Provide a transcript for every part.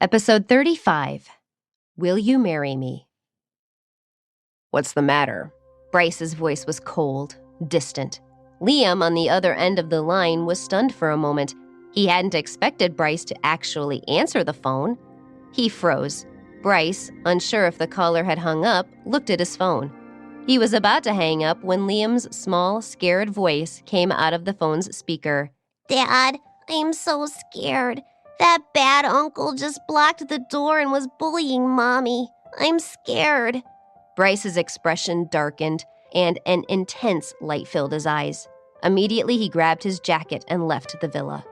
Episode 35, Will You Marry Me? What's the matter? Bryce's voice was cold, distant. Liam, on the other end of the line, was stunned for a moment. He hadn't expected Bryce to actually answer the phone. He froze. Bryce, unsure if the caller had hung up, looked at his phone. He was about to hang up when Liam's small, scared voice came out of the phone's speaker. Dad, I'm so scared. That bad uncle just blocked the door and was bullying Mommy. I'm scared. Bryce's expression darkened, and an intense light filled his eyes. Immediately, he grabbed his jacket and left the villa.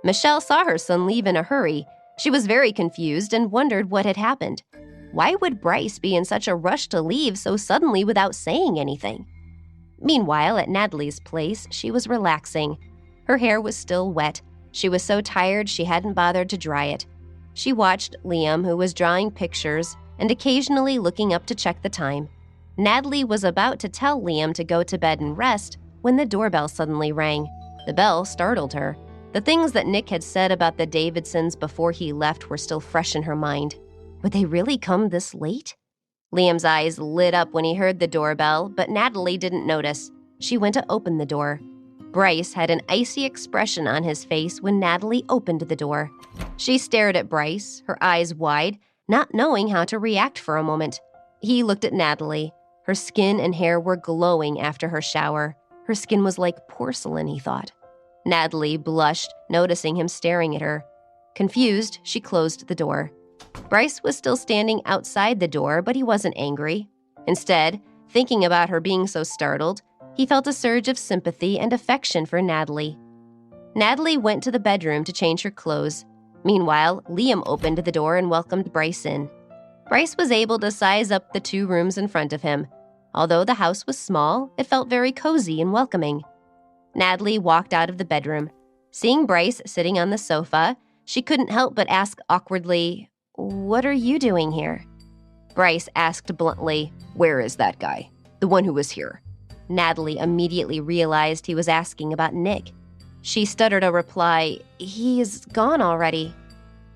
Michelle saw her son leave in a hurry. She was very confused and wondered what had happened. Why would Bryce be in such a rush to leave so suddenly without saying anything? Meanwhile, at Natalie's place, she was relaxing. Her hair was still wet. She was so tired she hadn't bothered to dry it. She watched Liam, who was drawing pictures and occasionally looking up to check the time. Natalie was about to tell Liam to go to bed and rest when the doorbell suddenly rang. The bell startled her. The things that Nick had said about the Davidsons before he left were still fresh in her mind. Would they really come this late? Liam's eyes lit up when he heard the doorbell, but Natalie didn't notice. She went to open the door. Bryce had an icy expression on his face when Natalie opened the door. She stared at Bryce, her eyes wide, not knowing how to react for a moment. He looked at Natalie. Her skin and hair were glowing after her shower. Her skin was like porcelain, he thought. Natalie blushed, noticing him staring at her. Confused, she closed the door. Bryce was still standing outside the door, but he wasn't angry. Instead, thinking about her being so startled, he felt a surge of sympathy and affection for Natalie. Natalie went to the bedroom to change her clothes. Meanwhile, Liam opened the door and welcomed Bryce in. Bryce was able to size up the two rooms in front of him. Although the house was small, it felt very cozy and welcoming. Natalie walked out of the bedroom. Seeing Bryce sitting on the sofa, she couldn't help but ask awkwardly, "What are you doing here?" Bryce asked bluntly, "Where is that guy? The one who was here?" Natalie immediately realized he was asking about Nick. She stuttered a reply, "He's gone already,"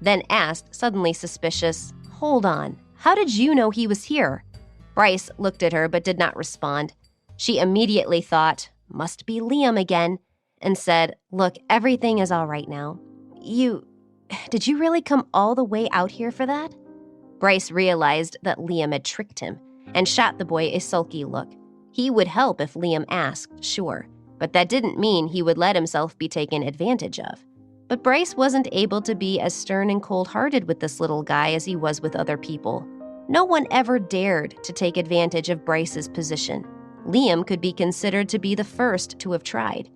then asked, suddenly suspicious, "Hold on, how did you know he was here?" Bryce looked at her but did not respond. She immediately thought, "Must be Liam again," and said, "Look, everything is all right now. Did you really come all the way out here for that?" Bryce realized that Liam had tricked him and shot the boy a sulky look. He would help if Liam asked, sure, but that didn't mean he would let himself be taken advantage of. But Bryce wasn't able to be as stern and cold-hearted with this little guy as he was with other people. No one ever dared to take advantage of Bryce's position. Liam could be considered to be the first to have tried.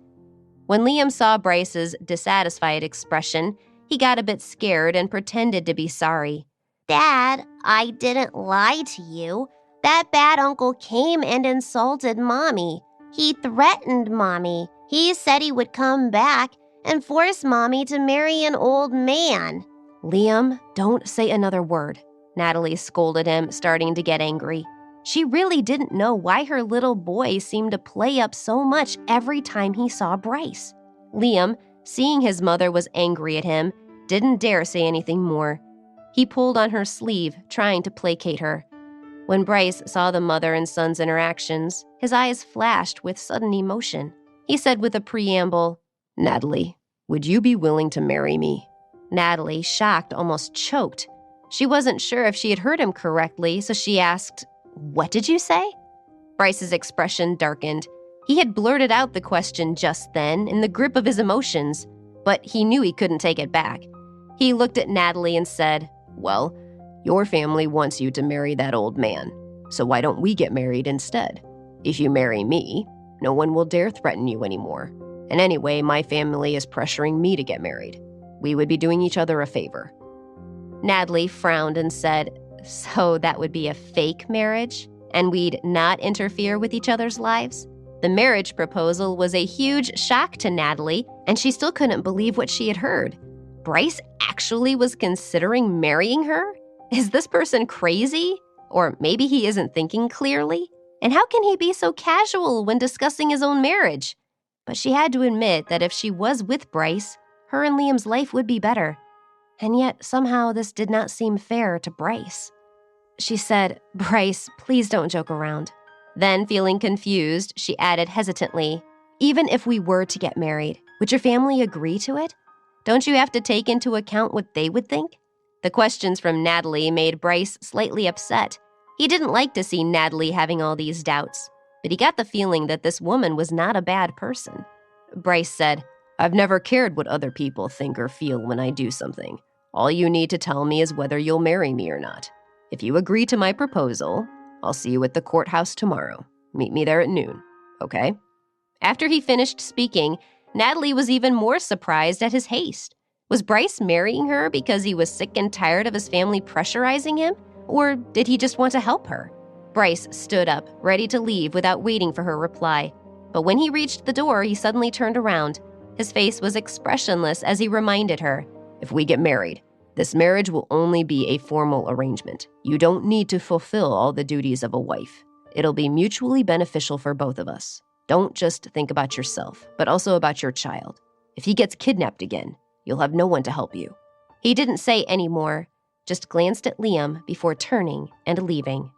When Liam saw Bryce's dissatisfied expression, he got a bit scared and pretended to be sorry. Dad, I didn't lie to you. That bad uncle came and insulted Mommy. He threatened Mommy. He said he would come back and force Mommy to marry an old man. "Liam, don't say another word," Natalie scolded him, starting to get angry. She really didn't know why her little boy seemed to play up so much every time he saw Bryce. Liam, seeing his mother was angry at him, didn't dare say anything more. He pulled on her sleeve, trying to placate her. When Bryce saw the mother and son's interactions, his eyes flashed with sudden emotion. He said with a preamble, "Natalie, would you be willing to marry me?" Natalie, shocked, almost choked. She wasn't sure if she had heard him correctly, so she asked, "What did you say?" Bryce's expression darkened. He had blurted out the question just then in the grip of his emotions, but he knew he couldn't take it back. He looked at Natalie and said, "Well, your family wants you to marry that old man, so why don't we get married instead? If you marry me, no one will dare threaten you anymore. And anyway, my family is pressuring me to get married. We would be doing each other a favor." Natalie frowned and said, "So that would be a fake marriage, and we'd not interfere with each other's lives?" The marriage proposal was a huge shock to Natalie, and she still couldn't believe what she had heard. Bryce actually was considering marrying her? Is this person crazy? Or maybe he isn't thinking clearly? And how can he be so casual when discussing his own marriage? But she had to admit that if she was with Bryce, her and Liam's life would be better. And yet, somehow, this did not seem fair to Bryce. She said, "Bryce, please don't joke around." Then, feeling confused, she added hesitantly, "Even if we were to get married, would your family agree to it? Don't you have to take into account what they would think?" The questions from Natalie made Bryce slightly upset. He didn't like to see Natalie having all these doubts, but he got the feeling that this woman was not a bad person. Bryce said, "I've never cared what other people think or feel when I do something. All you need to tell me is whether you'll marry me or not. If you agree to my proposal, I'll see you at the courthouse tomorrow. Meet me there at noon, okay?" After he finished speaking, Natalie was even more surprised at his haste. Was Bryce marrying her because he was sick and tired of his family pressurizing him? Or did he just want to help her? Bryce stood up, ready to leave without waiting for her reply. But when he reached the door, he suddenly turned around. His face was expressionless as he reminded her, "If we get married, this marriage will only be a formal arrangement. You don't need to fulfill all the duties of a wife. It'll be mutually beneficial for both of us. Don't just think about yourself, but also about your child. If he gets kidnapped again, you'll have no one to help you." He didn't say any more, just glanced at Liam before turning and leaving.